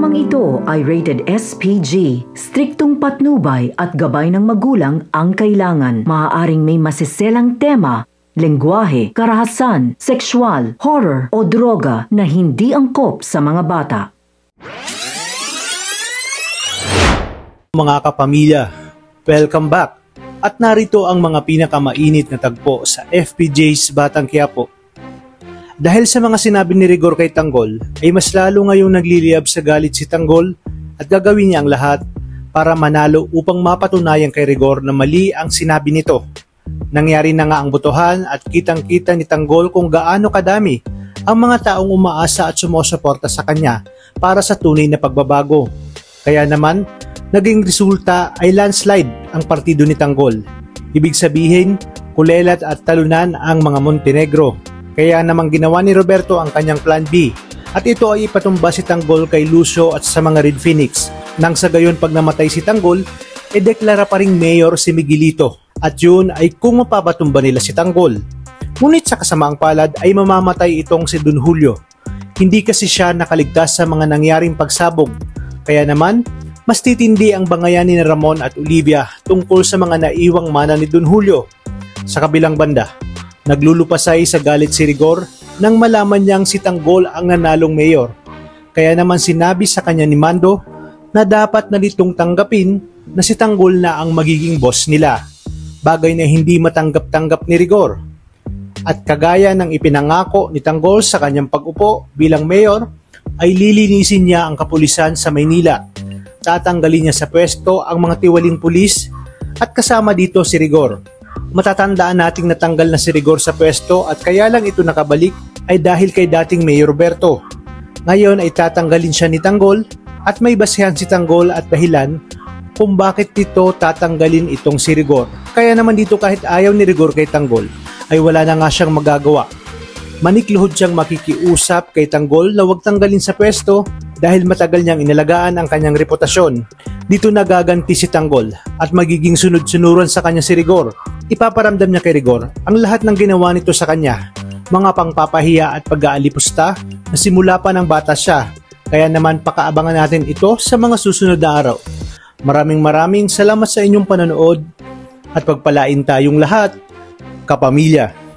Programang ito ay rated SPG. Striktong patnubay at gabay ng magulang ang kailangan. Maaaring may masiselang tema, lengguwahe, karahasan, sexual, horror o droga na hindi angkop sa mga bata. Mga kapamilya, welcome back. At narito ang mga pinakamainit na tagpo sa FPJ's Batang Quiapo. Dahil sa mga sinabi ni Rigor kay Tanggol, ay mas lalo ngayong nagliliyab sa galit si Tanggol at gagawin niya ang lahat para manalo upang mapatunayan kay Rigor na mali ang sinabi nito. Nangyari na nga ang botohan at kitang-kita ni Tanggol kung gaano kadami ang mga taong umaasa at sumusuporta sa kanya para sa tunay na pagbabago. Kaya naman, naging resulta ay landslide ang partido ni Tanggol. Ibig sabihin, kulelat at talunan ang mga Montenegro. Kaya namang ginawa ni Roberto ang kanyang plan B at ito ay ipatumba si Tanggol kay Lucio at sa mga Red Phoenix. Nang sa gayon pag namatay si Tanggol, deklara pa ring mayor si Miguelito at yun ay kung mapapatumba nila si Tanggol. Ngunit sa kasamaang palad ay mamamatay itong si Don Julio. Hindi kasi siya nakaligtas sa mga nangyaring pagsabog. Kaya naman, mas titindi ang bangayan ni Ramon at Olivia tungkol sa mga naiwang mana ni Don Julio. Sa kabilang banda, naglulupasay sa galit si Rigor nang malaman niyang si Tanggol ang nanalong mayor. Kaya naman sinabi sa kanya ni Mando na dapat na nitong tanggapin na si Tanggol na ang magiging boss nila. Bagay na hindi matanggap-tanggap ni Rigor. At kagaya ng ipinangako ni Tanggol sa kanyang pag-upo bilang mayor, ay lilinisin niya ang kapulisan sa Maynila. Tatanggalin niya sa pwesto ang mga tiwaling pulis at kasama dito si Rigor. Matatandaan nating natanggal na si Rigor sa pwesto at kaya lang ito nakabalik ay dahil kay dating Mayor Roberto. Ngayon ay tatanggalin siya ni Tanggol at may basehan si Tanggol at dahilan kung bakit dito tatanggalin itong si Rigor. Kaya naman dito kahit ayaw ni Rigor kay Tanggol ay wala na nga siyang magagawa. Manikluhod siyang makikiusap kay Tanggol na huwag tanggalin sa pwesto dahil matagal niyang inalagaan ang kanyang reputasyon. Dito nagaganti si Tanggol at magiging sunod-sunuran sa kanya si Rigor. Ipaparamdam niya kay Rigor ang lahat ng ginawa nito sa kanya, mga pangpapahiya at pag-aalipusta na simula pa ng bata siya. Kaya naman pakaabangan natin ito sa mga susunod na araw. Maraming salamat sa inyong panonood at pagpalain tayong lahat, kapamilya.